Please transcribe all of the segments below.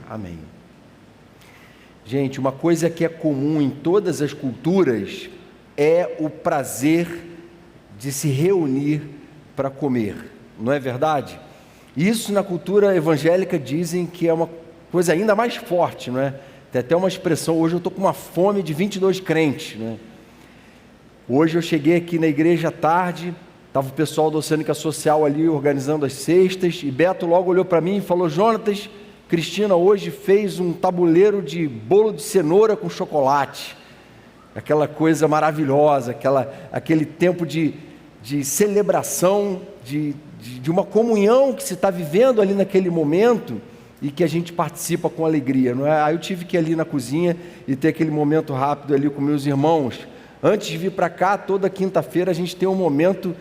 Amém. Gente, uma coisa que é comum em todas as culturas é o prazer de se reunir para comer, não é verdade? Isso na cultura evangélica dizem que é uma coisa ainda mais forte, não é? Tem até uma expressão, hoje eu estou com uma fome de 22 crentes, né? Hoje eu cheguei aqui na igreja à tarde, estava o pessoal da Oceânica Social ali organizando as cestas, e Beto logo olhou para mim e falou: Jonatas, Cristina hoje fez um tabuleiro de bolo de cenoura com chocolate, aquela coisa maravilhosa, aquele tempo de celebração, de uma comunhão que se está vivendo ali naquele momento e que a gente participa com alegria, não é? Aí eu tive que ir ali na cozinha e ter aquele momento rápido ali com meus irmãos. Antes de vir para cá, toda quinta-feira a gente tem um momento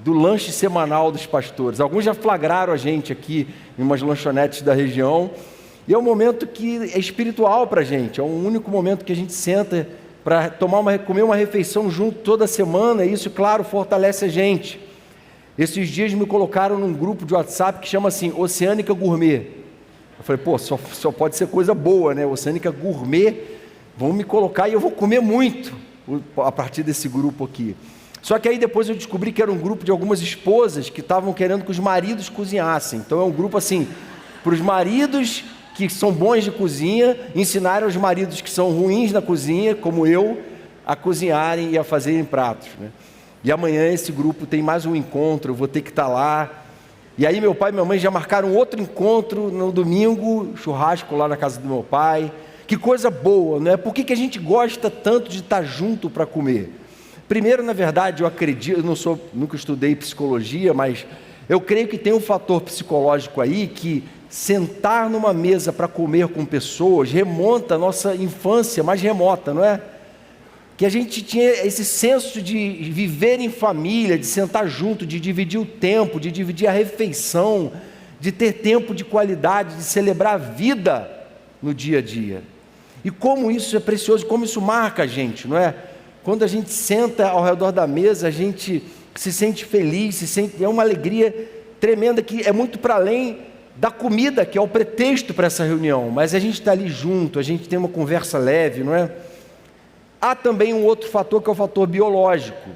do lanche semanal dos pastores. Alguns já flagraram a gente aqui em umas lanchonetes da região, e é um momento que é espiritual para a gente, é o único momento que a gente senta para comer uma refeição junto toda semana, e isso, claro, fortalece a gente. Esses dias me colocaram num grupo de WhatsApp que chama assim, Oceânica Gourmet. Eu falei, pô, só pode ser coisa boa, né? Oceânica Gourmet, vão me colocar e eu vou comer muito a partir desse grupo aqui. Só que aí depois eu descobri que era um grupo de algumas esposas que estavam querendo que os maridos cozinhassem. Então é um grupo assim, para os maridos que são bons de cozinha, ensinarem os maridos que são ruins na cozinha, como eu, a cozinharem e a fazerem pratos, né? E amanhã esse grupo tem mais um encontro, eu vou ter que estar lá. E aí meu pai e minha mãe já marcaram outro encontro no domingo, churrasco lá na casa do meu pai. Que coisa boa, né? Por que a gente gosta tanto de estar junto para comer? Primeiro, na verdade, eu acredito, nunca estudei psicologia, mas eu creio que tem um fator psicológico aí que sentar numa mesa para comer com pessoas remonta a nossa infância mais remota, não é? Que a gente tinha esse senso de viver em família, de sentar junto, de dividir o tempo, de dividir a refeição, de ter tempo de qualidade, de celebrar a vida no dia a dia. E como isso é precioso, como isso marca a gente, não é? Quando a gente senta ao redor da mesa, a gente se sente feliz, é uma alegria tremenda que é muito para além da comida, que é o pretexto para essa reunião, mas a gente está ali junto, a gente tem uma conversa leve, não é? Há também um outro fator que é o fator biológico.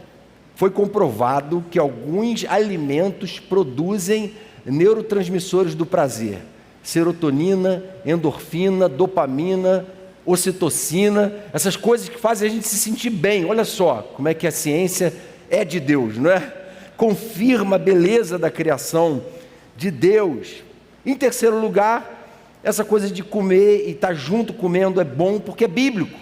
Foi comprovado que alguns alimentos produzem neurotransmissores do prazer, serotonina, endorfina, dopamina, ocitocina, essas coisas que fazem a gente se sentir bem. Olha só como é que a ciência é de Deus, não é? Confirma a beleza da criação de Deus. Em terceiro lugar, essa coisa de comer e estar junto comendo é bom porque é bíblico.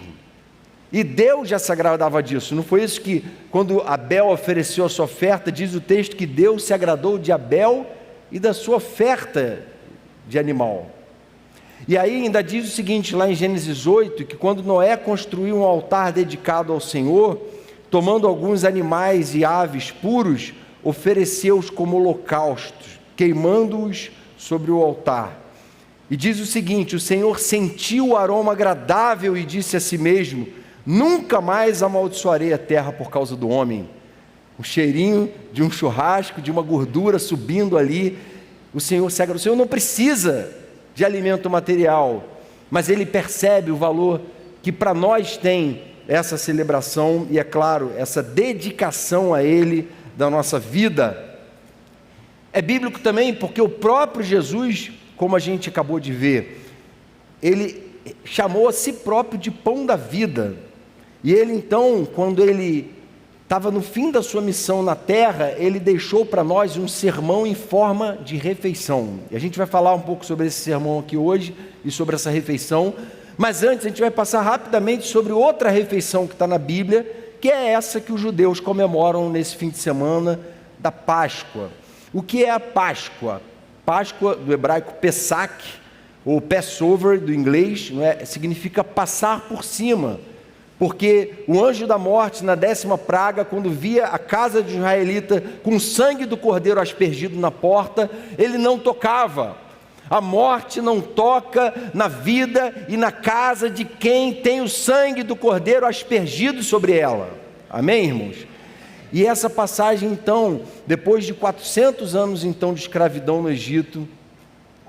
E Deus já se agradava disso. Não foi isso que, quando Abel ofereceu a sua oferta, diz o texto que Deus se agradou de Abel e da sua oferta de animal. E aí ainda diz o seguinte, lá em Gênesis 8, que quando Noé construiu um altar dedicado ao Senhor, tomando alguns animais e aves puros, ofereceu-os como holocaustos, queimando-os sobre o altar. E diz o seguinte, o Senhor sentiu o aroma agradável e disse a si mesmo, nunca mais amaldiçoarei a terra por causa do homem. O cheirinho de um churrasco, de uma gordura subindo ali, o Senhor se agrada. O Senhor não precisa de alimento material, mas Ele percebe o valor que para nós tem essa celebração e, é claro, essa dedicação a Ele da nossa vida. É bíblico também porque o próprio Jesus, como a gente acabou de ver, Ele chamou a si próprio de pão da vida. E Ele então, quando Ele estava no fim da sua missão na terra, Ele deixou para nós um sermão em forma de refeição. E a gente vai falar um pouco sobre esse sermão aqui hoje e sobre essa refeição. Mas antes a gente vai passar rapidamente sobre outra refeição que está na Bíblia, que é essa que os judeus comemoram nesse fim de semana da Páscoa. O que é a Páscoa? Páscoa, do hebraico Pesach, ou Passover do inglês, não é? Significa passar por cima. Porque o anjo da morte, na 10ª praga, quando via a casa de israelita com o sangue do cordeiro aspergido na porta, ele não tocava. A morte não toca na vida e na casa de quem tem o sangue do cordeiro aspergido sobre ela. Amém, irmãos? E essa passagem, então, depois de 400 anos então de escravidão no Egito,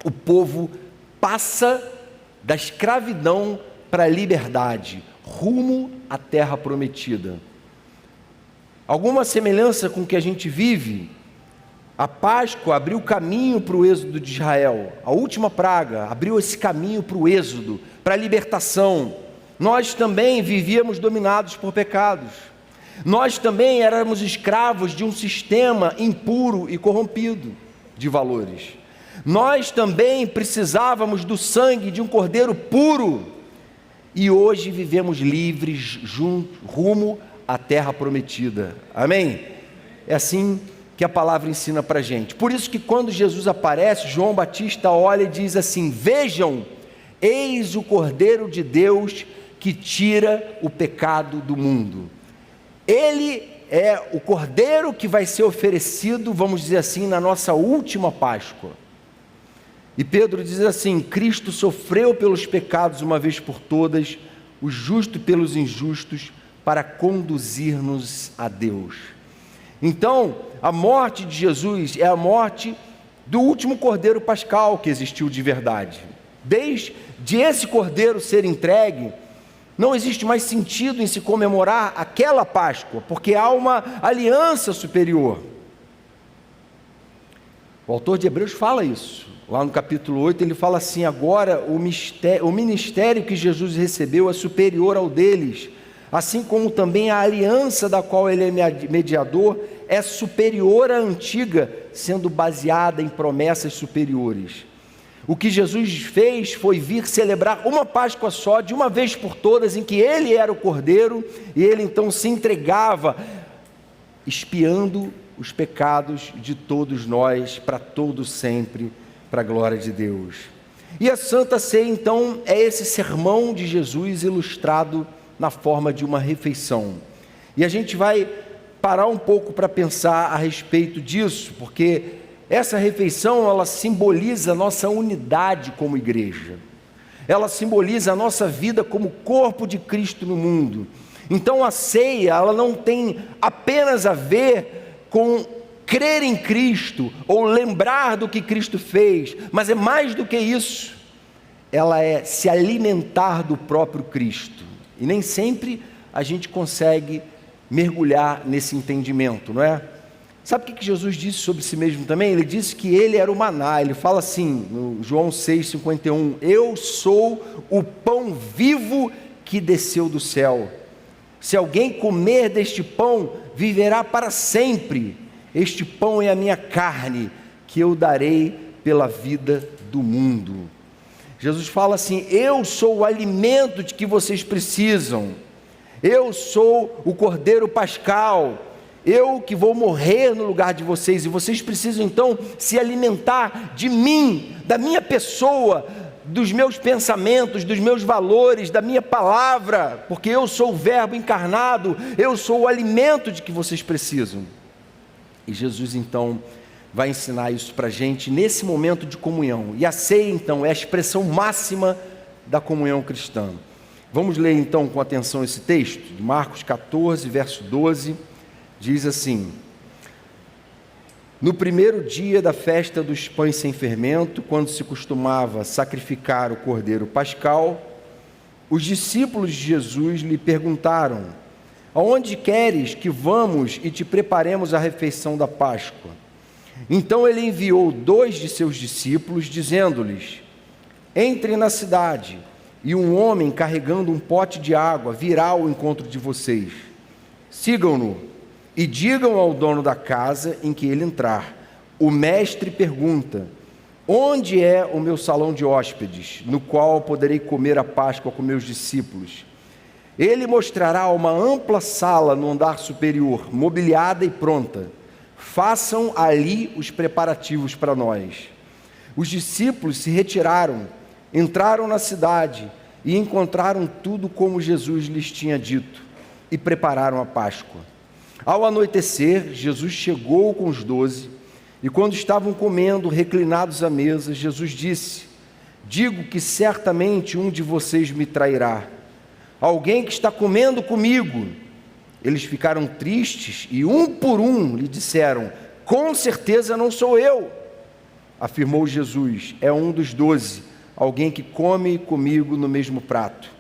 o povo passa da escravidão para a liberdade, rumo à terra prometida. Alguma semelhança com o que a gente vive? A Páscoa abriu caminho para o êxodo de Israel. A última praga abriu esse caminho para o êxodo, para a libertação. Nós também vivíamos dominados por pecados. Nós também éramos escravos de um sistema impuro e corrompido de valores. Nós também precisávamos do sangue de um cordeiro puro. E hoje vivemos livres rumo à terra prometida. Amém? É assim que a palavra ensina para a gente. Por isso que quando Jesus aparece, João Batista olha e diz assim: vejam, eis o Cordeiro de Deus que tira o pecado do mundo. Ele é o Cordeiro que vai ser oferecido, vamos dizer assim, na nossa última Páscoa. E Pedro diz assim: Cristo sofreu pelos pecados uma vez por todas, o justo pelos injustos, para conduzir-nos a Deus. Então, a morte de Jesus é a morte do último cordeiro pascal que existiu de verdade. Desde esse cordeiro ser entregue, não existe mais sentido em se comemorar aquela Páscoa, porque há uma aliança superior. O autor de Hebreus fala isso. Lá no capítulo 8 ele fala assim: agora o ministério que Jesus recebeu é superior ao deles, assim como também a aliança da qual ele é mediador é superior à antiga, sendo baseada em promessas superiores. O que Jesus fez foi vir celebrar uma Páscoa só, de uma vez por todas, em que ele era o Cordeiro, e ele então se entregava, expiando os pecados de todos nós, para todo sempre, para a glória de Deus. E a Santa Ceia, então, é esse sermão de Jesus ilustrado na forma de uma refeição. E a gente vai parar um pouco para pensar a respeito disso, porque essa refeição, ela simboliza a nossa unidade como igreja. Ela simboliza a nossa vida como corpo de Cristo no mundo. Então a ceia, ela não tem apenas a ver com crer em Cristo ou lembrar do que Cristo fez, mas é mais do que isso. Ela é se alimentar do próprio Cristo. E nem sempre a gente consegue mergulhar nesse entendimento, não é? Sabe o que Jesus disse sobre si mesmo também? Ele disse que ele era o maná. Ele fala assim, no João 6,51, eu sou o pão vivo que desceu do céu. Se alguém comer deste pão, viverá para sempre. Este pão é a minha carne, que eu darei pela vida do mundo. Jesus fala assim: eu sou o alimento de que vocês precisam. Eu sou o Cordeiro Pascal. Eu que vou morrer no lugar de vocês, e vocês precisam então se alimentar de mim, da minha pessoa, dos meus pensamentos, dos meus valores, da minha palavra, porque eu sou o Verbo encarnado, eu sou o alimento de que vocês precisam. E Jesus então vai ensinar isso para a gente nesse momento de comunhão. E a ceia então é a expressão máxima da comunhão cristã. Vamos ler então com atenção esse texto, de Marcos 14, verso 12. Diz assim: no primeiro dia da festa dos pães sem fermento, quando se costumava sacrificar o cordeiro pascal, os discípulos de Jesus lhe perguntaram: aonde queres que vamos e te preparemos a refeição da Páscoa? Então ele enviou 2 de seus discípulos, dizendo-lhes: entrem na cidade, e um homem carregando um pote de água virá ao encontro de vocês. Sigam-no e digam ao dono da casa em que ele entrar: o mestre pergunta, onde é o meu salão de hóspedes, no qual poderei comer a Páscoa com meus discípulos? Ele mostrará uma ampla sala no andar superior, mobiliada e pronta. Façam ali os preparativos para nós. Os discípulos se retiraram, entraram na cidade e encontraram tudo como Jesus lhes tinha dito, e prepararam a Páscoa. Ao anoitecer, Jesus chegou com os 12, e quando estavam comendo, reclinados à mesa, Jesus disse: digo que certamente um de vocês me trairá. Alguém que está comendo comigo. Eles ficaram tristes e um por um lhe disseram: com certeza não sou eu. Afirmou Jesus: é um dos 12, alguém que come comigo no mesmo prato.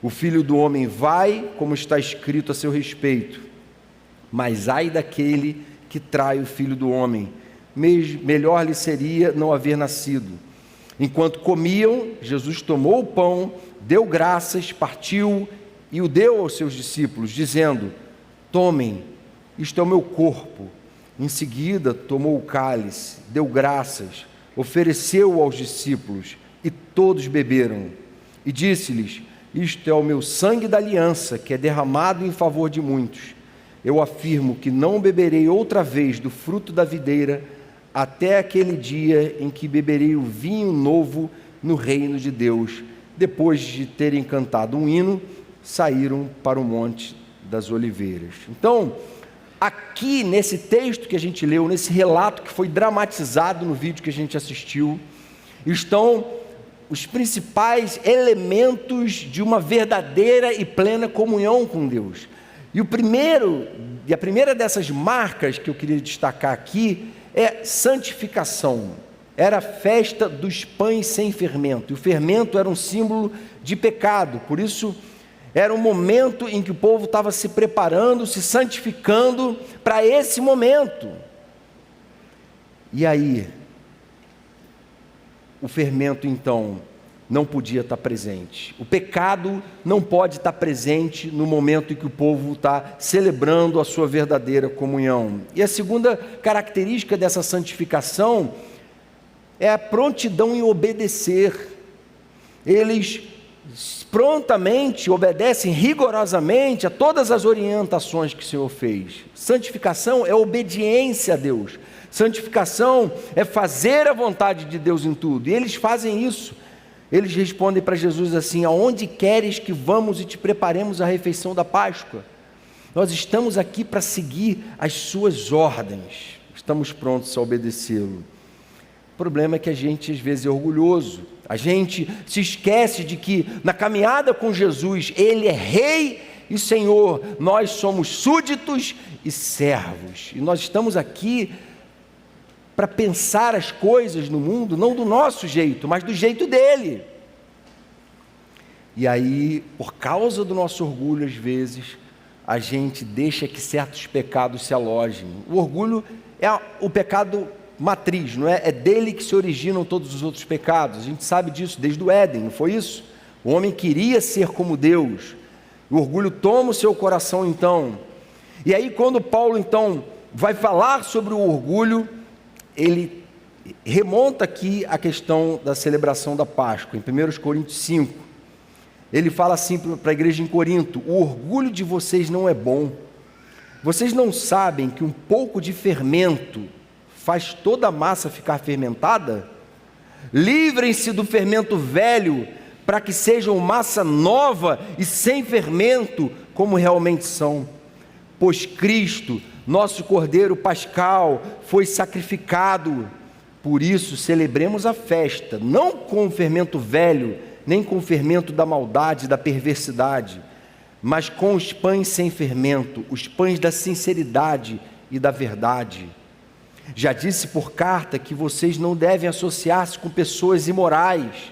O Filho do Homem vai, como está escrito a seu respeito, mas ai daquele que trai o Filho do Homem. Melhor lhe seria não haver nascido. Enquanto comiam, Jesus tomou o pão, deu graças, partiu e o deu aos seus discípulos, dizendo: tomem, isto é o meu corpo. Em seguida, tomou o cálice, deu graças, ofereceu-o aos discípulos, e todos beberam. E disse-lhes: isto é o meu sangue da aliança, que é derramado em favor de muitos. Eu afirmo que não beberei outra vez do fruto da videira, até aquele dia em que beberei o vinho novo no reino de Deus. Depois de terem cantado um hino, saíram para o Monte das Oliveiras. Então, aqui nesse texto que a gente leu, nesse relato que foi dramatizado no vídeo que a gente assistiu, estão os principais elementos de uma verdadeira e plena comunhão com Deus. E a primeira dessas marcas que eu queria destacar aqui é santificação. Era a festa dos pães sem fermento. E o fermento era um símbolo de pecado. Por isso, era um momento em que o povo estava se preparando, se santificando para esse momento. E aí, o fermento, então, não podia estar presente. O pecado não pode estar presente no momento em que o povo está celebrando a sua verdadeira comunhão. E a segunda característica dessa santificação é a prontidão em obedecer. Eles prontamente obedecem rigorosamente a todas as orientações que o Senhor fez. Santificação é obediência a Deus. Santificação é fazer a vontade de Deus em tudo. E eles fazem isso. Eles respondem para Jesus assim: aonde queres que vamos e te preparemos a refeição da Páscoa? Nós estamos aqui para seguir as suas ordens. Estamos prontos a obedecê-lo. O problema é que a gente às vezes é orgulhoso. A gente se esquece de que na caminhada com Jesus, Ele é Rei e Senhor. Nós somos súditos e servos. E nós estamos aqui para pensar as coisas no mundo, não do nosso jeito, mas do jeito dele. E aí, por causa do nosso orgulho, às vezes, a gente deixa que certos pecados se alojem. O orgulho é o pecado matriz, não é? É dele que se originam todos os outros pecados. A gente sabe disso desde o Éden, não foi isso? O homem queria ser como Deus. O orgulho toma o seu coração, então. E aí, quando Paulo, então, vai falar sobre o orgulho, ele remonta aqui a questão da celebração da Páscoa, em 1 Coríntios 5. Ele fala assim para a igreja em Corinto: o orgulho de vocês não é bom. Vocês não sabem que um pouco de fermento faz toda a massa ficar fermentada? Livrem-se do fermento velho, para que sejam massa nova e sem fermento, como realmente são. Pois Cristo, nosso Cordeiro Pascal, foi sacrificado. Por isso celebremos a festa, não com o fermento velho, nem com o fermento da maldade, da perversidade, mas com os pães sem fermento, os pães da sinceridade e da verdade. Já disse por carta que vocês não devem associar-se com pessoas imorais.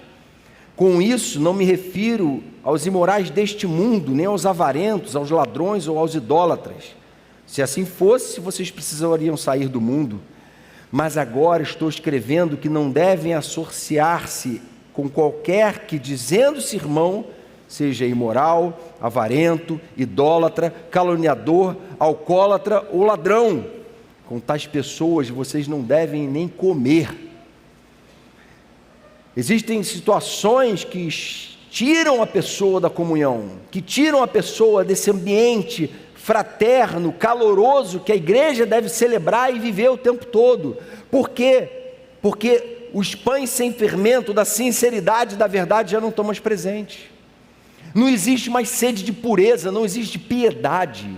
Com isso, não me refiro aos imorais deste mundo, nem aos avarentos, aos ladrões ou aos idólatras. Se assim fosse, vocês precisariam sair do mundo. Mas agora estou escrevendo que não devem associar-se com qualquer que, dizendo-se irmão, seja imoral, avarento, idólatra, caluniador, alcoólatra ou ladrão. Com tais pessoas vocês não devem nem comer. Existem situações que tiram a pessoa da comunhão, que tiram a pessoa desse ambiente fraterno, caloroso, que a igreja deve celebrar e viver o tempo todo. Por quê? Porque os pães sem fermento da sinceridade e da verdade já não estão mais presentes. Não existe mais sede de pureza, não existe piedade,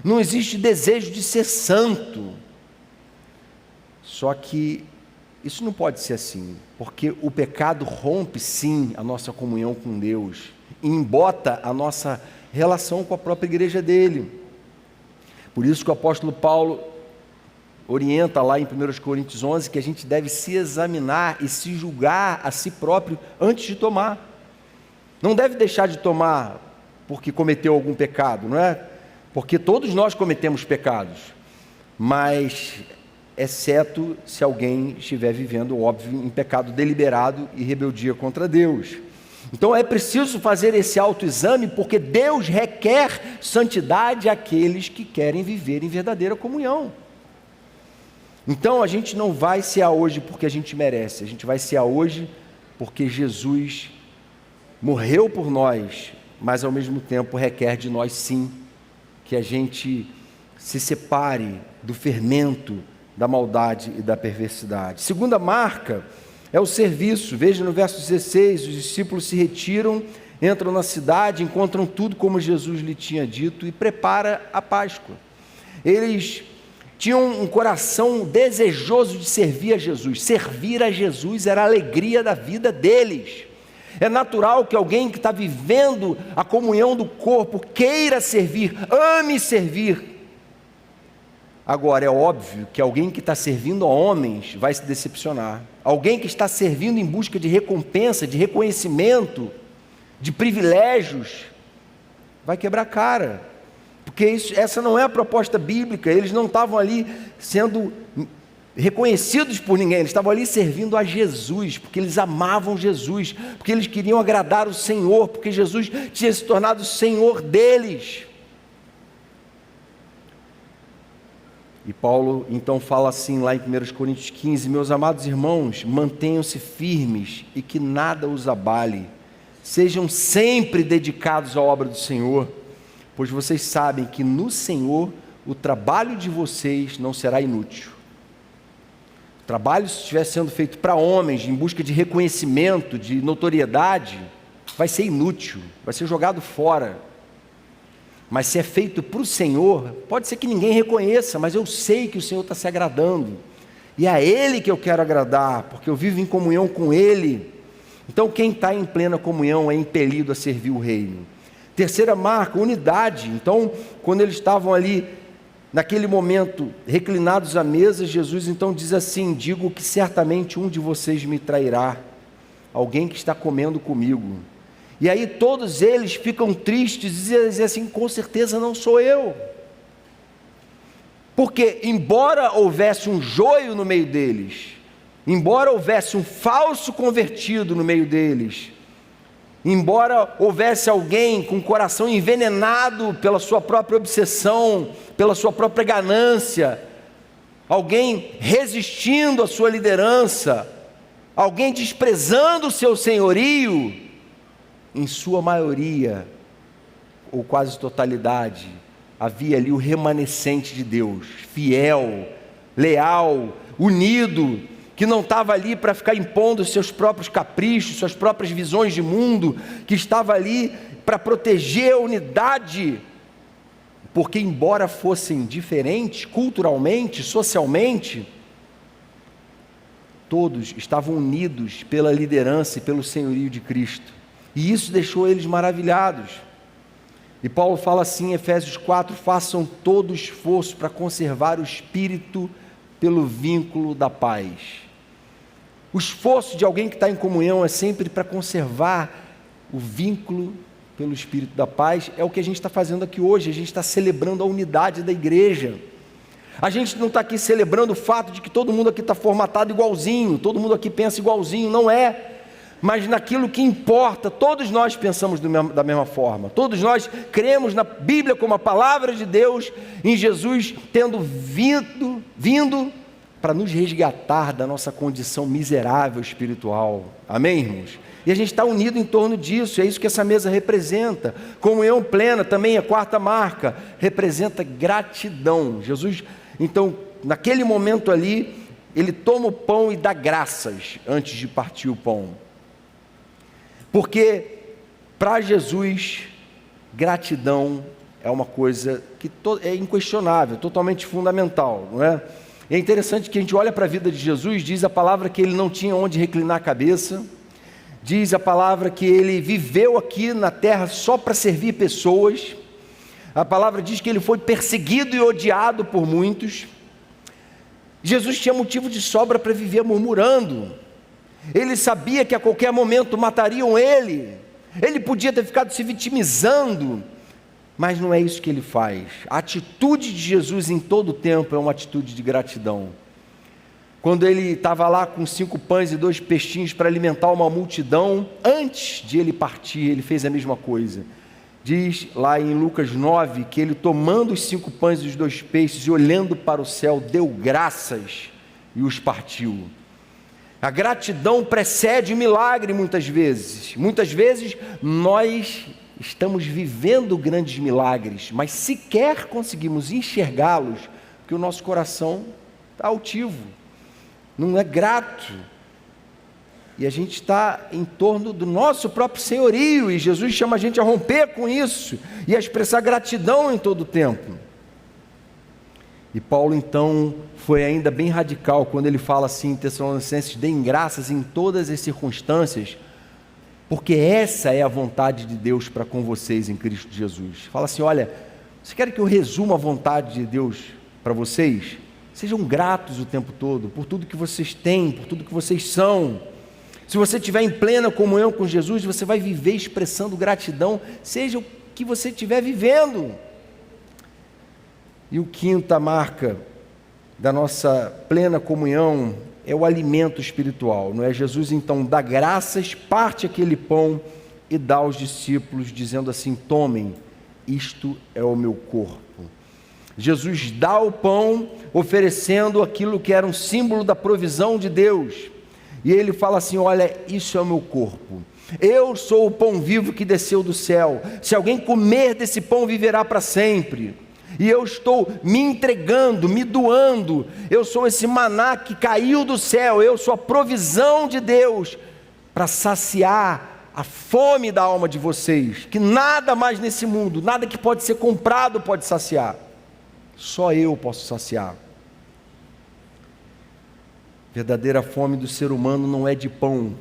não existe desejo de ser santo. Só que isso não pode ser assim, porque o pecado rompe sim a nossa comunhão com Deus, e embota a nossa relação com a própria igreja dele. Por isso que o apóstolo Paulo orienta lá em 1 Coríntios 11 que a gente deve se examinar e se julgar a si próprio antes de tomar. Não deve deixar de tomar porque cometeu algum pecado, não é? Porque todos nós cometemos pecados, mas exceto se alguém estiver vivendo, óbvio, em pecado deliberado e rebeldia contra Deus. Então é preciso fazer esse autoexame, porque Deus requer santidade àqueles que querem viver em verdadeira comunhão. Então a gente não vai cear hoje porque a gente merece, a gente vai cear hoje porque Jesus morreu por nós, mas ao mesmo tempo requer de nós sim, que a gente se separe do fermento da maldade e da perversidade. Segunda marca é o serviço. Veja no verso 16, os discípulos se retiram, entram na cidade, encontram tudo como Jesus lhe tinha dito e prepara a Páscoa. Eles tinham um coração desejoso de servir a Jesus. Servir a Jesus era a alegria da vida deles. É natural que alguém que está vivendo a comunhão do corpo queira servir, ame servir. Agora, é óbvio que alguém que está servindo a homens vai se decepcionar. Alguém que está servindo em busca de recompensa, de reconhecimento, de privilégios, vai quebrar a cara. Porque essa não é a proposta bíblica. Eles não estavam ali sendo reconhecidos por ninguém, eles estavam ali servindo a Jesus, porque eles amavam Jesus, porque eles queriam agradar o Senhor, porque Jesus tinha se tornado o Senhor deles. E Paulo então fala assim lá em 1 Coríntios 15, meus amados irmãos, mantenham-se firmes e que nada os abale, sejam sempre dedicados à obra do Senhor, pois vocês sabem que no Senhor o trabalho de vocês não será inútil. O trabalho, se estiver sendo feito para homens, em busca de reconhecimento, de notoriedade, vai ser inútil, vai ser jogado fora. Mas se é feito para o Senhor, pode ser que ninguém reconheça, mas eu sei que o Senhor está se agradando. E é a Ele que eu quero agradar, porque eu vivo em comunhão com Ele. Então quem está em plena comunhão é impelido a servir o reino. Terceira marca, unidade. Então, quando eles estavam ali, naquele momento, reclinados à mesa, Jesus então diz assim, digo que certamente um de vocês me trairá, alguém que está comendo comigo. E aí todos eles ficam tristes e dizem assim, com certeza não sou eu. Porque embora houvesse um joio no meio deles, embora houvesse um falso convertido no meio deles, embora houvesse alguém com o coração envenenado pela sua própria obsessão, pela sua própria ganância, alguém resistindo à sua liderança, alguém desprezando o seu senhorio, em sua maioria, ou quase totalidade, havia ali o remanescente de Deus, fiel, leal, unido, que não estava ali para ficar impondo seus próprios caprichos, suas próprias visões de mundo, que estava ali para proteger a unidade, porque embora fossem diferentes culturalmente, socialmente, todos estavam unidos pela liderança e pelo senhorio de Cristo, e isso deixou eles maravilhados. E Paulo fala assim em Efésios 4, façam todo esforço para conservar o espírito pelo vínculo da paz. O esforço de alguém que está em comunhão é sempre para conservar o vínculo pelo espírito da paz. É o que a gente está fazendo aqui hoje, a gente está celebrando a unidade da igreja. A gente não está aqui celebrando o fato de que todo mundo aqui está formatado igualzinho, todo mundo aqui pensa igualzinho, não é. Mas naquilo que importa, todos nós pensamos da mesma forma, todos nós cremos na Bíblia como a palavra de Deus, em Jesus tendo vindo para nos resgatar da nossa condição miserável espiritual, amém, irmãos? E a gente está unido em torno disso, é isso que essa mesa representa. Comunhão plena, também a quarta marca, representa gratidão. Jesus, então, naquele momento ali, ele toma o pão e dá graças antes de partir o pão. Porque para Jesus, gratidão é uma coisa que é inquestionável, totalmente fundamental, não é? É interessante que a gente olha para a vida de Jesus, diz a palavra que ele não tinha onde reclinar a cabeça, diz a palavra que ele viveu aqui na terra só para servir pessoas, a palavra diz que ele foi perseguido e odiado por muitos, Jesus tinha motivo de sobra para viver murmurando. Ele sabia que a qualquer momento matariam ele. Ele podia ter ficado se vitimizando, mas não é isso que ele faz. A atitude de Jesus em todo o tempo é uma atitude de gratidão. Quando ele estava lá com 5 pães e 2 peixinhos para alimentar uma multidão, antes de ele partir, ele fez a mesma coisa. Diz lá em Lucas 9, que ele tomando os 5 pães e os 2 peixes e olhando para o céu, deu graças e os partiu. A gratidão precede o milagre muitas vezes. Muitas vezes nós estamos vivendo grandes milagres, mas sequer conseguimos enxergá-los, porque o nosso coração está altivo, não é grato. E a gente está em torno do nosso próprio senhorio, e Jesus chama a gente a romper com isso, e a expressar gratidão em todo o tempo. E Paulo então foi ainda bem radical, quando ele fala assim em Tessalonicenses: deem graças em todas as circunstâncias, porque essa é a vontade de Deus para com vocês em Cristo Jesus. Fala assim: olha, vocês querem que eu resuma a vontade de Deus para vocês? Sejam gratos o tempo todo, por tudo que vocês têm, por tudo que vocês são. Se você estiver em plena comunhão com Jesus, você vai viver expressando gratidão, seja o que você estiver vivendo. E a quinta marca da nossa plena comunhão é o alimento espiritual, não é? Jesus então dá graças, parte aquele pão e dá aos discípulos, dizendo assim: tomem, isto é o meu corpo. Jesus dá o pão, oferecendo aquilo que era um símbolo da provisão de Deus, e ele fala assim: olha, isso é o meu corpo, eu sou o pão vivo que desceu do céu, se alguém comer desse pão viverá para sempre. E eu estou me entregando, me doando, eu sou esse maná que caiu do céu, eu sou a provisão de Deus para saciar a fome da alma de vocês, que nada mais nesse mundo, nada que pode ser comprado pode saciar, só eu posso saciar. Verdadeira fome do ser humano não é de pão.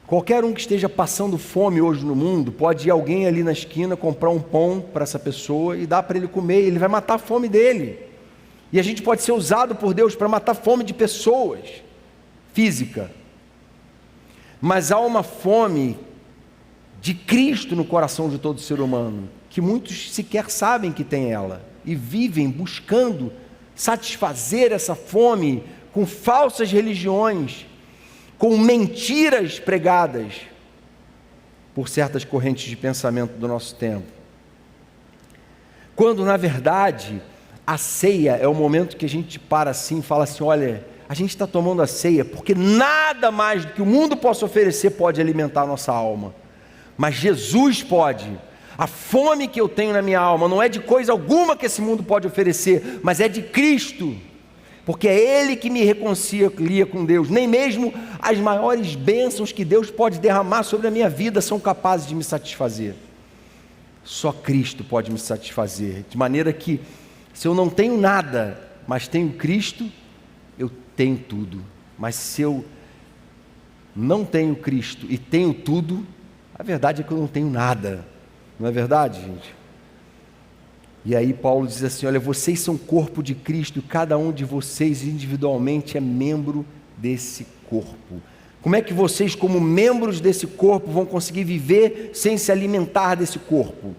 Qualquer um que esteja passando fome hoje no mundo, pode ir alguém ali na esquina comprar um pão para essa pessoa e dar para ele comer, ele vai matar a fome dele. E a gente pode ser usado por Deus para matar a fome de pessoas, física. Mas há uma fome de Cristo no coração de todo ser humano, que muitos sequer sabem que tem ela, e vivem buscando satisfazer essa fome com falsas religiões, com mentiras pregadas por certas correntes de pensamento do nosso tempo. Quando, na verdade, a ceia é o momento que a gente para assim e fala assim: olha, a gente está tomando a ceia porque nada mais do que o mundo possa oferecer pode alimentar a nossa alma, mas Jesus pode. A fome que eu tenho na minha alma não é de coisa alguma que esse mundo pode oferecer, mas é de Cristo, porque é Ele que me reconcilia com Deus. Nem mesmo as maiores bênçãos que Deus pode derramar sobre a minha vida são capazes de me satisfazer. Só Cristo pode me satisfazer, de maneira que, se eu não tenho nada, mas tenho Cristo, eu tenho tudo. Mas se eu não tenho Cristo e tenho tudo, a verdade é que eu não tenho nada. Não é verdade, gente? E aí Paulo diz assim: olha, vocês são corpo de Cristo, e cada um de vocês individualmente é membro desse corpo. Como é que vocês, como membros desse corpo, vão conseguir viver sem se alimentar desse corpo?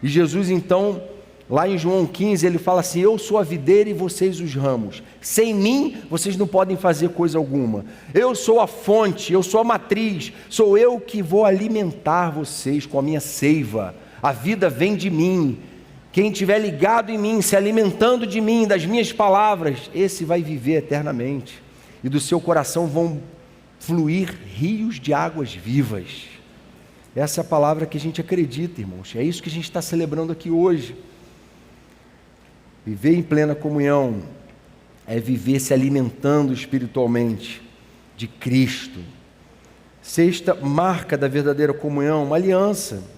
E Jesus então, lá em João 15, ele fala assim: eu sou a videira e vocês os ramos, sem mim vocês não podem fazer coisa alguma. Eu sou a fonte, eu sou a matriz, sou eu que vou alimentar vocês com a minha seiva. A vida vem de mim. Quem estiver ligado em mim, se alimentando de mim, das minhas palavras, esse vai viver eternamente, e do seu coração vão fluir rios de águas vivas. Essa é a palavra que a gente acredita, irmãos, é isso que a gente está celebrando aqui hoje. Viver em plena comunhão é viver se alimentando espiritualmente de Cristo. Sexta marca da verdadeira comunhão, uma aliança.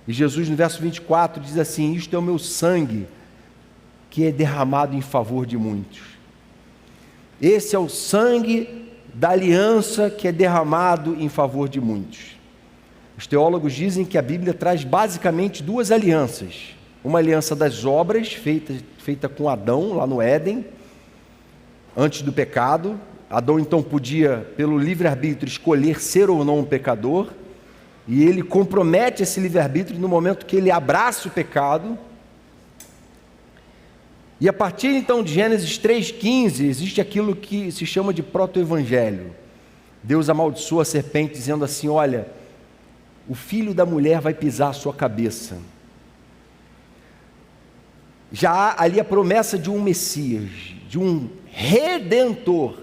E Jesus, no verso 24, diz assim: isto é o meu sangue, que é derramado em favor de muitos. Esse é o sangue da aliança que é derramado em favor de muitos. Os teólogos dizem que a Bíblia traz basicamente 2 alianças. Uma aliança das obras, feita com Adão, lá no Éden, antes do pecado. Adão então podia, pelo livre-arbítrio, escolher ser ou não um pecador, e ele compromete esse livre-arbítrio no momento que ele abraça o pecado. E a partir então de Gênesis 3,15, existe aquilo que se chama de proto-evangelho. Deus amaldiçoa a serpente dizendo assim: olha, o filho da mulher vai pisar a sua cabeça. Já há ali a promessa de um Messias, de um Redentor.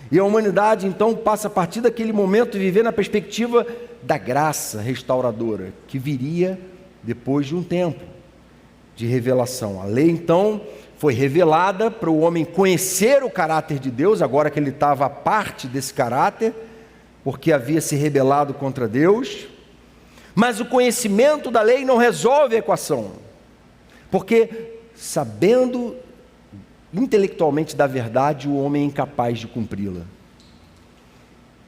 E a humanidade então passa a partir daquele momento a viver na perspectiva da graça restauradora, que viria depois de um tempo de revelação. A lei então foi revelada para o homem conhecer o caráter de Deus, agora que ele estava à parte desse caráter, porque havia se rebelado contra Deus. Mas o conhecimento da lei não resolve a equação, porque sabendo intelectualmente da verdade, o homem é incapaz de cumpri-la.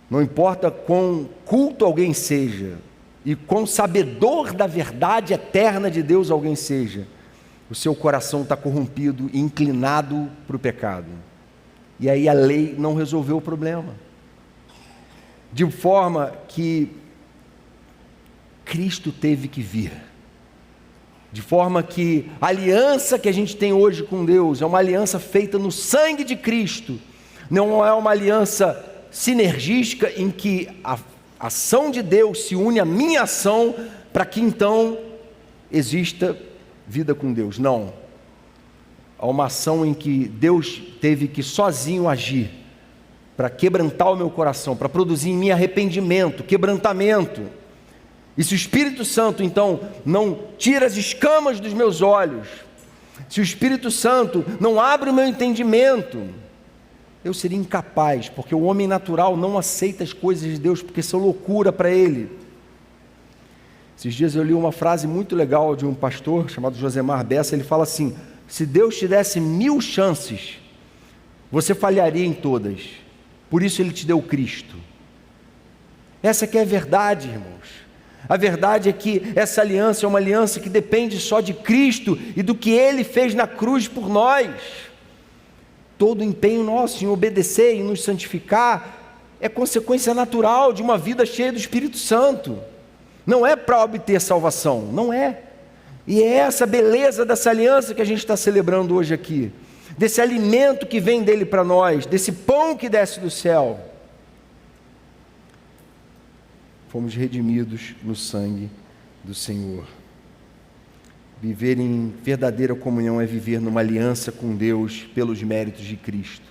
Não importa quão culto alguém seja, e quão sabedor da verdade eterna de Deus alguém seja, o seu coração está corrompido e inclinado para o pecado. E aí a lei não resolveu o problema. De forma que Cristo teve que vir. De forma que a aliança que a gente tem hoje com Deus é uma aliança feita no sangue de Cristo. Não é uma aliança sinergística em que a ação de Deus se une à minha ação para que então exista vida com Deus. Não. Há uma ação em que Deus teve que sozinho agir para quebrantar o meu coração, para produzir em mim arrependimento, quebrantamento. E se o Espírito Santo, então, não tira as escamas dos meus olhos, se o Espírito Santo não abre o meu entendimento, eu seria incapaz, porque o homem natural não aceita as coisas de Deus, porque são loucura para ele. Esses dias eu li uma frase muito legal de um pastor chamado Josemar Bessa. Ele fala assim: se Deus te desse 1000 chances, você falharia em todas, por isso Ele te deu Cristo. Essa que é a verdade, irmãos. A verdade é que essa aliança é uma aliança que depende só de Cristo e do que Ele fez na cruz por nós. Todo o empenho nosso em obedecer e nos santificar é consequência natural de uma vida cheia do Espírito Santo. Não é para obter salvação, não é. E é essa beleza dessa aliança que a gente está celebrando hoje aqui, desse alimento que vem dele para nós, desse pão que desce do céu. Fomos redimidos no sangue do Senhor. Viver em verdadeira comunhão é viver numa aliança com Deus pelos méritos de Cristo.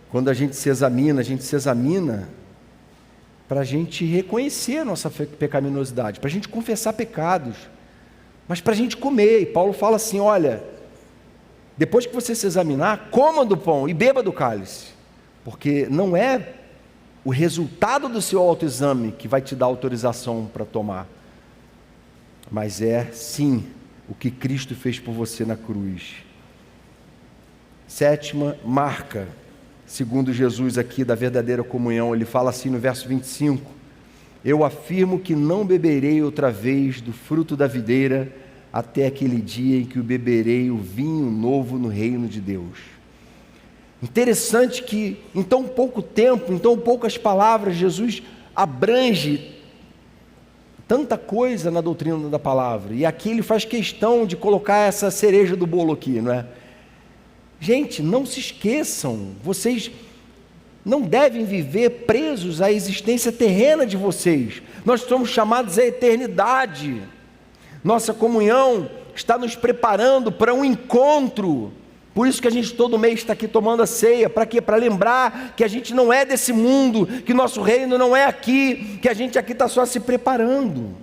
Quando a gente se examina para a gente reconhecer a nossa pecaminosidade, para a gente confessar pecados, mas para a gente comer. E Paulo fala assim: olha, depois que você se examinar, coma do pão e beba do cálice, porque não é o resultado do seu autoexame que vai te dar autorização para tomar, mas é sim o que Cristo fez por você na cruz. Sétima marca, segundo Jesus aqui, da verdadeira comunhão. Ele fala assim no verso 25: eu afirmo que não beberei outra vez do fruto da videira até aquele dia em que o beberei o vinho novo no reino de Deus. Interessante que em tão pouco tempo, em tão poucas palavras, Jesus abrange tanta coisa na doutrina da palavra. E aqui ele faz questão de colocar essa cereja do bolo aqui, não é? Gente, não se esqueçam, vocês não devem viver presos à existência terrena de vocês. Nós somos chamados à eternidade. Nossa comunhão está nos preparando para um encontro. Por isso que a gente todo mês está aqui tomando a ceia. Para quê? Para lembrar que a gente não é desse mundo, que nosso reino não é aqui, que a gente aqui está só se preparando.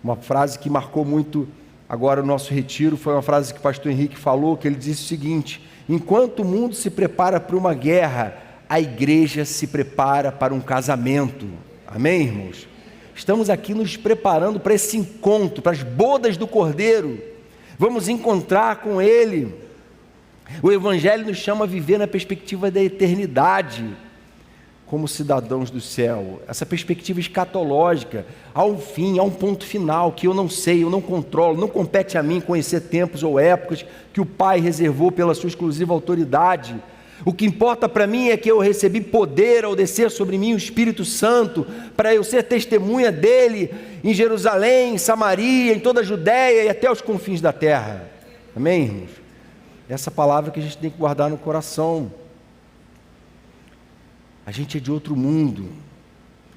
Uma frase que marcou muito agora o nosso retiro foi uma frase que o pastor Henrique falou, que ele disse o seguinte: enquanto o mundo se prepara para uma guerra, a igreja se prepara para um casamento. Amém, irmãos? Estamos aqui nos preparando para esse encontro, para as bodas do Cordeiro. Vamos encontrar com Ele. O Evangelho nos chama a viver na perspectiva da eternidade. como cidadãos do céu, essa perspectiva escatológica, há um fim, há um ponto final que eu não sei, eu não controlo, não compete a mim conhecer tempos ou épocas que o Pai reservou pela sua exclusiva autoridade. O que importa para mim é que eu recebi poder ao descer sobre mim o Espírito Santo, para eu ser testemunha dele em Jerusalém, em Samaria, em toda a Judéia e até os confins da terra. Amém, irmãos? Essa palavra que a gente tem que guardar no coração. A gente é de outro mundo.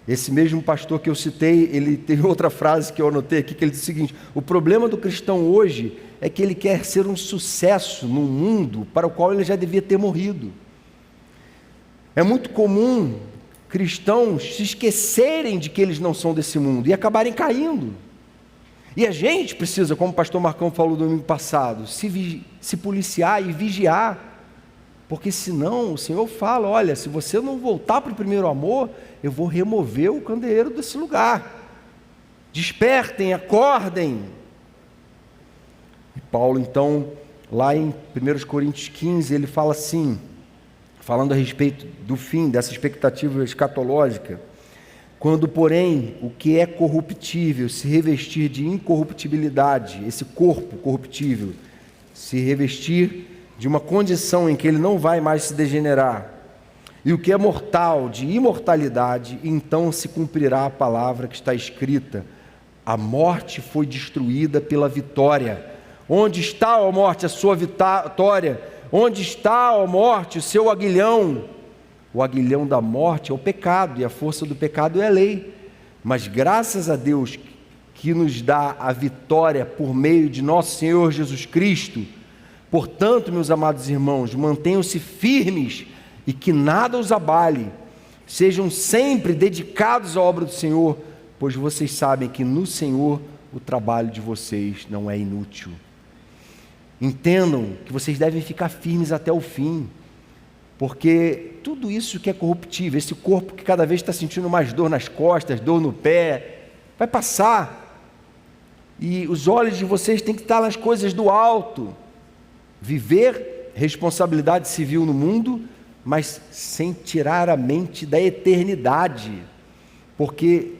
Esse mesmo pastor que eu citei, ele teve outra frase que eu anotei aqui, que ele diz o seguinte: o problema do cristão hoje é que ele quer ser um sucesso num mundo para o qual ele já devia ter morrido. É muito comum cristãos se esquecerem de que eles não são desse mundo e acabarem caindo. E a gente precisa, como o pastor Marcão falou domingo passado, se policiar e vigiar. Porque senão o Senhor fala: olha, se você não voltar para o primeiro amor, eu vou remover o candeeiro desse lugar. Despertem, acordem. E Paulo então, lá em 1 Coríntios 15, ele fala assim, falando a respeito do fim, dessa expectativa escatológica: quando, porém, o que é corruptível se revestir de incorruptibilidade, esse corpo corruptível se revestir de uma condição em que ele não vai mais se degenerar, e o que é mortal de imortalidade, então se cumprirá a palavra que está escrita: a morte foi destruída pela vitória. Onde está, ó morte, a sua vitória? Onde está, ó morte, o seu aguilhão? O aguilhão da morte é o pecado, e a força do pecado é a lei. Mas graças a Deus que nos dá a vitória por meio de nosso Senhor Jesus Cristo. Portanto, meus amados irmãos, mantenham-se firmes e que nada os abale. Sejam sempre dedicados à obra do Senhor, pois vocês sabem que no Senhor o trabalho de vocês não é inútil. Entendam que vocês devem ficar firmes até o fim, porque tudo isso que é corruptível, esse corpo que cada vez está sentindo mais dor nas costas, dor no pé, vai passar. E os olhos de vocês têm que estar nas coisas do alto. Viver responsabilidade civil no mundo, mas sem tirar a mente da eternidade, porque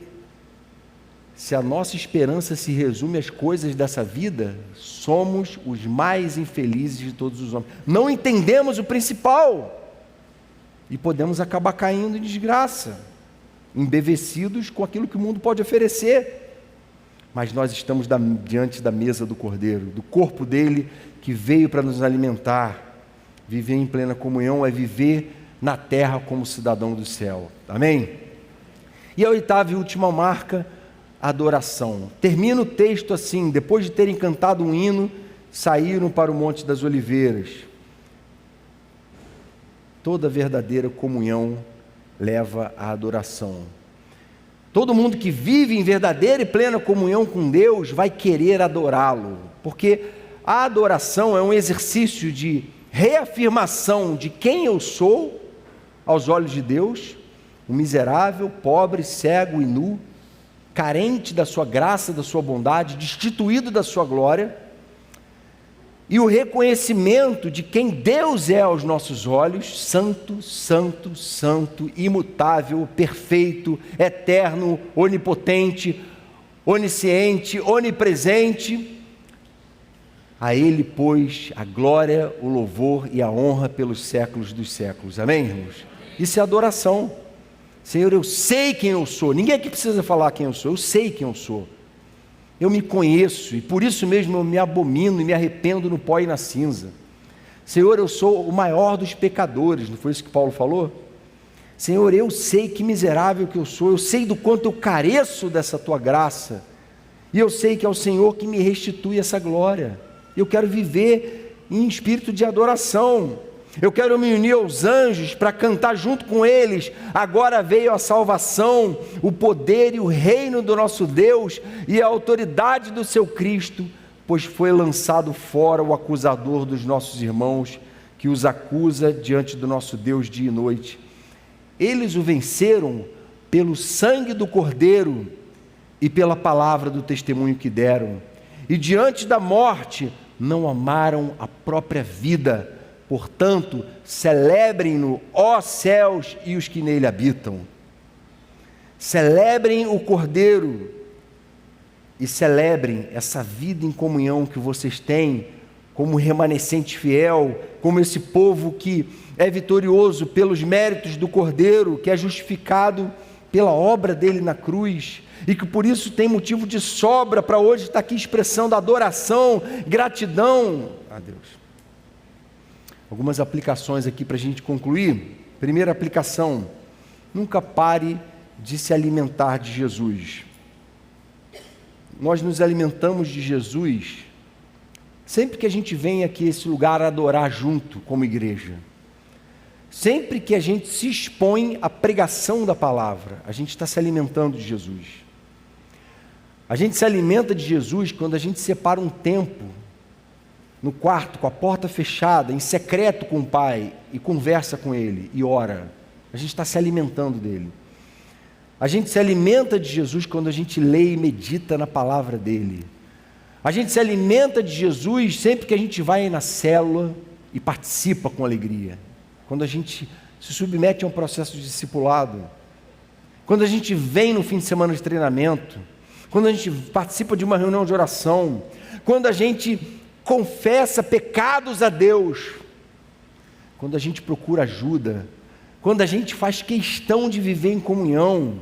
se a nossa esperança se resume às coisas dessa vida, somos os mais infelizes de todos os homens. Não entendemos o principal e podemos acabar caindo em desgraça, embevecidos com aquilo que o mundo pode oferecer. Mas nós estamos diante da mesa do Cordeiro, do corpo dele, que veio para nos alimentar. Viver em plena comunhão é viver na terra como cidadão do céu. Amém? E a oitava e última marca, a adoração. Termina o texto assim: depois de terem cantado um hino, saíram para o Monte das Oliveiras. Toda verdadeira comunhão leva à adoração. Todo mundo que vive em verdadeira e plena comunhão com Deus vai querer adorá-lo, porque a adoração é um exercício de reafirmação de quem eu sou aos olhos de Deus, um miserável, pobre, cego e nu, carente da sua graça, da sua bondade, destituído da sua glória, e o reconhecimento de quem Deus é aos nossos olhos: santo, santo, santo, imutável, perfeito, eterno, onipotente, onisciente, onipresente. A Ele, pois, a glória, o louvor e a honra pelos séculos dos séculos. Amém, irmãos? Isso é adoração. Senhor, eu sei quem eu sou. Ninguém aqui precisa falar quem eu sou. Eu sei quem eu sou. Eu me conheço e por isso mesmo eu me abomino e me arrependo no pó e na cinza. Senhor, eu sou o maior dos pecadores. Não foi isso que Paulo falou? Senhor, eu sei que miserável que eu sou. Eu sei do quanto eu careço dessa Tua graça. E eu sei que é o Senhor que me restitui essa glória. Eu quero viver em espírito de adoração. Eu quero me unir aos anjos para cantar junto com eles: agora veio a salvação, o poder e o reino do nosso Deus e a autoridade do seu Cristo, pois foi lançado fora o acusador dos nossos irmãos, que os acusa diante do nosso Deus dia e noite. Eles o venceram pelo sangue do Cordeiro e pela palavra do testemunho que deram, e diante da morte não amaram a própria vida, Portanto, celebrem-no, ó céus e os que nele habitam. Celebrem o Cordeiro e celebrem essa vida em comunhão que vocês têm como remanescente fiel, como esse povo que é vitorioso pelos méritos do Cordeiro, que é justificado pela obra dele na cruz, e que por isso tem motivo de sobra para hoje estar aqui expressando adoração, gratidão a Deus. Algumas aplicações aqui para a gente concluir. Primeira aplicação: nunca pare de se alimentar de Jesus. Nós nos alimentamos de Jesus sempre que a gente vem aqui a esse lugar adorar junto como igreja. Sempre que a gente se expõe à pregação da palavra, a gente está se alimentando de Jesus. A gente se alimenta de Jesus quando a gente separa um tempo no quarto, com a porta fechada, em secreto com o Pai, e conversa com Ele, e ora. A gente está se alimentando dEle. A gente se alimenta de Jesus quando a gente lê e medita na palavra dEle. A gente se alimenta de Jesus sempre que a gente vai na célula e participa com alegria. Quando a gente se submete a um processo de discipulado. Quando a gente vem no fim de semana de treinamento. Quando a gente participa de uma reunião de oração. Quando a gente confessa pecados a Deus. Quando a gente procura ajuda. Quando a gente faz questão de viver em comunhão.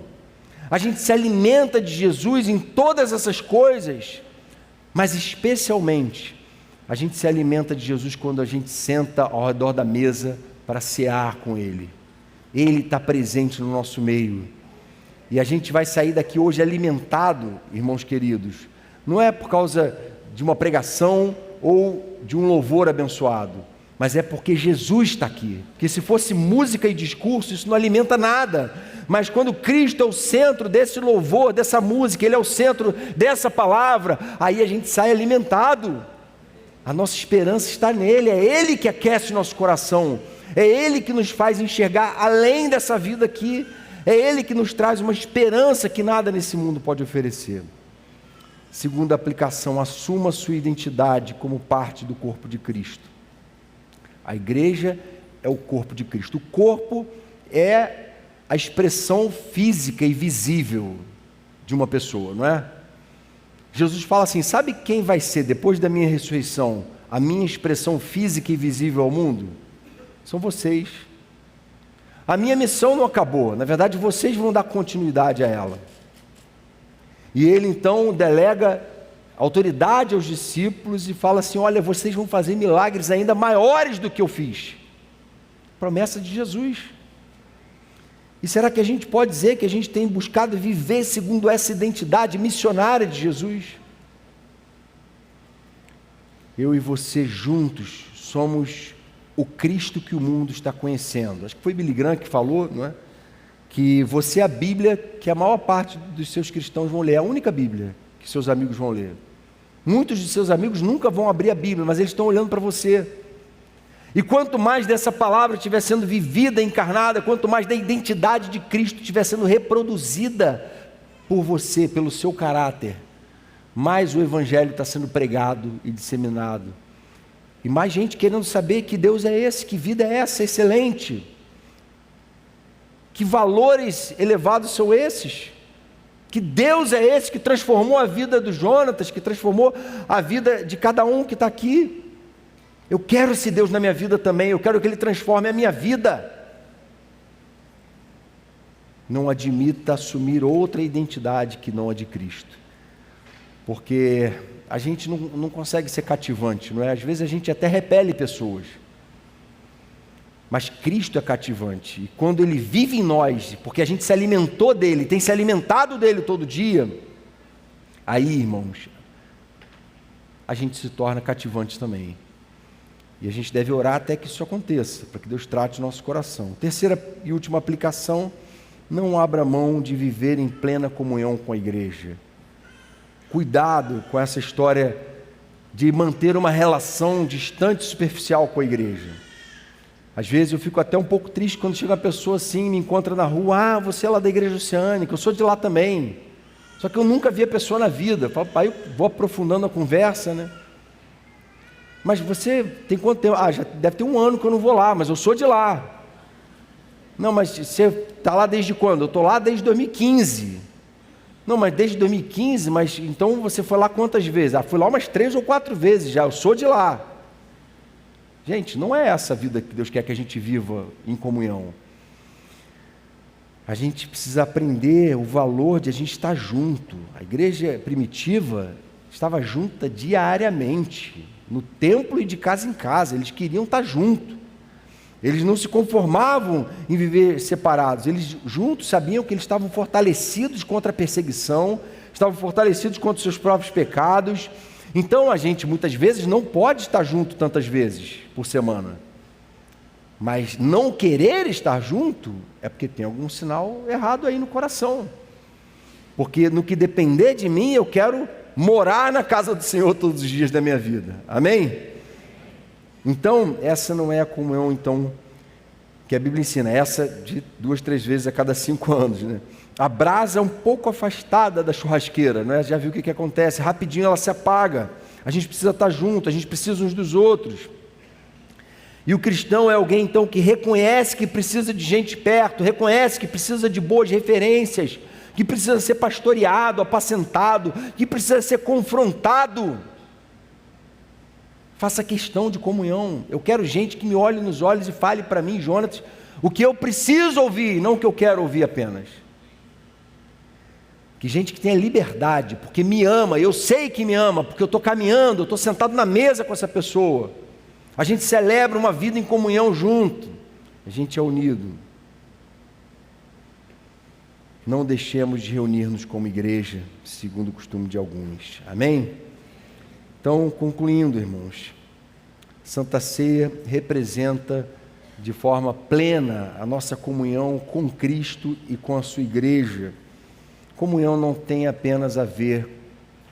A gente se alimenta de Jesus em todas essas coisas. Mas especialmente, a gente se alimenta de Jesus quando a gente senta ao redor da mesa para cear com Ele. Ele está presente no nosso meio. E a gente vai sair daqui hoje alimentado, irmãos queridos. Não é por causa de uma pregação ou de um louvor abençoado, mas é porque Jesus está aqui. Porque se fosse música e discurso, isso não alimenta nada. Mas quando Cristo é o centro desse louvor, dessa música, Ele é o centro dessa palavra, aí a gente sai alimentado. A nossa esperança está nele, é Ele que aquece o nosso coração, é Ele que nos faz enxergar além dessa vida aqui, é Ele que nos traz uma esperança que nada nesse mundo pode oferecer. Segunda aplicação: assuma sua identidade como parte do corpo de Cristo. A igreja é o corpo de Cristo. O corpo é a expressão física e visível de uma pessoa, não é? Jesus fala assim: sabe quem vai ser, depois da minha ressurreição, a minha expressão física e visível ao mundo? São vocês. A minha missão não acabou, na verdade vocês vão dar continuidade a ela. E ele então delega autoridade aos discípulos e fala assim: olha, vocês vão fazer milagres ainda maiores do que eu fiz. Promessa de Jesus. E será que a gente pode dizer que a gente tem buscado viver segundo essa identidade missionária de Jesus? Eu e você juntos somos o Cristo que o mundo está conhecendo. Acho que foi Billy Graham que falou, não é? Que você é a Bíblia que a maior parte dos seus cristãos vão ler, é a única Bíblia que seus amigos vão ler. Muitos de seus amigos nunca vão abrir a Bíblia, mas eles estão olhando para você. E quanto mais dessa palavra estiver sendo vivida, encarnada, quanto mais da identidade de Cristo estiver sendo reproduzida por você, pelo seu caráter, mais o Evangelho está sendo pregado e disseminado. E mais gente querendo saber que Deus é esse, que vida é essa excelente. Que valores elevados são esses? Que Deus é esse que transformou a vida do Jonatas, que transformou a vida de cada um que está aqui. Eu quero esse Deus na minha vida também, eu quero que Ele transforme a minha vida. Não admita assumir outra identidade que não a de Cristo. Porque a gente não consegue ser cativante, não é? Às vezes a gente até repele pessoas. Mas Cristo é cativante, e quando Ele vive em nós, porque a gente se alimentou dEle, tem se alimentado dEle todo dia, aí, irmãos, a gente se torna cativante também. E a gente deve orar até que isso aconteça, para que Deus trate o nosso coração. Terceira e última aplicação: não abra mão de viver em plena comunhão com a igreja. Cuidado com essa história de manter uma relação distante e superficial com a igreja. Às vezes eu fico até um pouco triste quando chega uma pessoa assim, me encontra na rua: ah, você é lá da igreja oceânica, eu sou de lá também. Só que eu nunca vi a pessoa na vida. Aí eu vou aprofundando a conversa, né? Mas você tem quanto tempo? Ah, já deve ter 1 ano que eu não vou lá, mas eu sou de lá. Não, mas você está lá desde quando? Eu estou lá desde 2015. Não, mas desde 2015, mas então você foi lá quantas vezes? Ah, fui lá umas 3 ou 4 vezes já, eu sou de lá. Gente, não é essa a vida que Deus quer que a gente viva em comunhão. A gente precisa aprender o valor de a gente estar junto. A igreja primitiva estava junta diariamente, no templo e de casa em casa. Eles queriam estar juntos. Eles não se conformavam em viver separados. Eles juntos sabiam que eles estavam fortalecidos contra a perseguição, estavam fortalecidos contra os seus próprios pecados. Então a gente muitas vezes não pode estar junto tantas vezes por semana. Mas não querer estar junto é porque tem algum sinal errado aí no coração. Porque no que depender de mim, eu quero morar na casa do Senhor todos os dias da minha vida. Amém? Então, essa não é a comunhão que a Bíblia ensina. Essa de 2, 3 vezes a cada 5 anos. Né? A brasa é um pouco afastada da churrasqueira. Né? Já viu o que acontece? Rapidinho ela se apaga. A gente precisa estar junto, a gente precisa uns dos outros. E o cristão é alguém, então, que reconhece que precisa de gente perto, reconhece que precisa de boas referências, que precisa ser pastoreado, apacentado, que precisa ser confrontado. Faça questão de comunhão. Eu quero gente que me olhe nos olhos e fale para mim, Jonatas, o que eu preciso ouvir, não o que eu quero ouvir apenas. Que gente que tenha liberdade, porque me ama, eu sei que me ama, porque eu estou caminhando, eu estou sentado na mesa com essa pessoa. A gente celebra uma vida em comunhão junto. A gente é unido. Não deixemos de reunir-nos como igreja, segundo o costume de alguns. Amém? Então, concluindo, irmãos, Santa Ceia representa de forma plena a nossa comunhão com Cristo e com a sua igreja. Comunhão não tem apenas a ver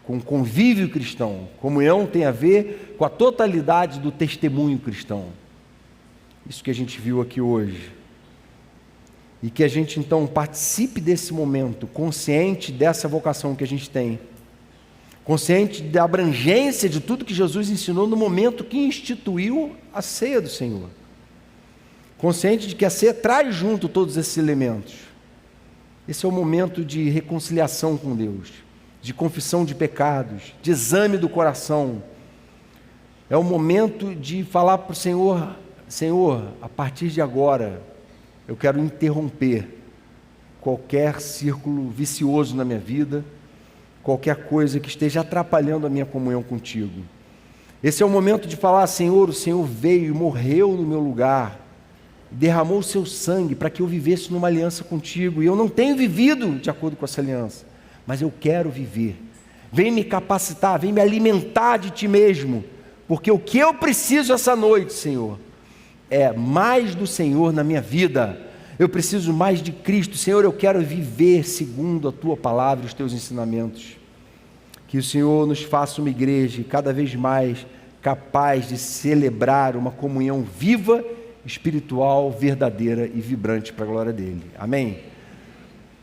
com convívio cristão. Comunhão tem a ver com a totalidade do testemunho cristão. Isso que a gente viu aqui hoje. E que a gente então participe desse momento, consciente dessa vocação que a gente tem. Consciente da abrangência de tudo que Jesus ensinou no momento que instituiu a ceia do Senhor. Consciente de que a ceia traz junto todos esses elementos. Esse é o momento de reconciliação com Deus, de confissão de pecados, de exame do coração. É o momento de falar para o Senhor: Senhor, a partir de agora, eu quero interromper qualquer círculo vicioso na minha vida, qualquer coisa que esteja atrapalhando a minha comunhão contigo. Esse é o momento de falar: Senhor, o Senhor veio e morreu no meu lugar, derramou o seu sangue para que eu vivesse numa aliança contigo, e eu não tenho vivido de acordo com essa aliança, mas eu quero viver. Vem me capacitar, vem me alimentar de ti mesmo, porque o que eu preciso essa noite, Senhor, é mais do Senhor na minha vida. Eu preciso mais de Cristo. Senhor, eu quero viver segundo a tua palavra e os teus ensinamentos. Que o Senhor nos faça uma igreja cada vez mais capaz de celebrar uma comunhão viva, espiritual, verdadeira e vibrante para a glória dele. Amém?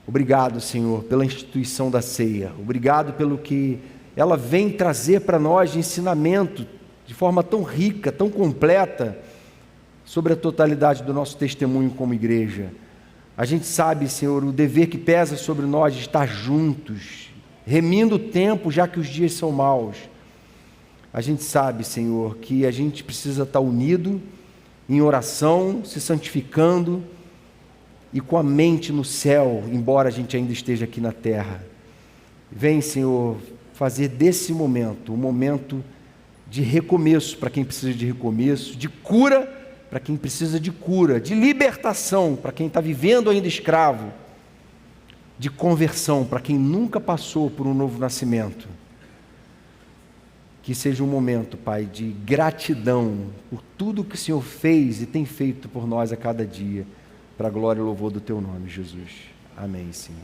Obrigado, Senhor, pela instituição da ceia. Obrigado pelo que ela vem trazer para nós de ensinamento de forma tão rica, tão completa, sobre a totalidade do nosso testemunho como igreja. A gente sabe, Senhor, o dever que pesa sobre nós de estar juntos, remindo o tempo, já que os dias são maus. A gente sabe, Senhor, que a gente precisa estar unido, em oração, se santificando e com a mente no céu, embora a gente ainda esteja aqui na terra. Vem, Senhor, fazer desse momento um momento de recomeço para quem precisa de recomeço, de cura para quem precisa de cura, de libertação para quem está vivendo ainda escravo, de conversão para quem nunca passou por um novo nascimento. Que seja um momento, Pai, de gratidão por tudo que o Senhor fez e tem feito por nós a cada dia, para a glória e louvor do Teu nome, Jesus. Amém, Senhor.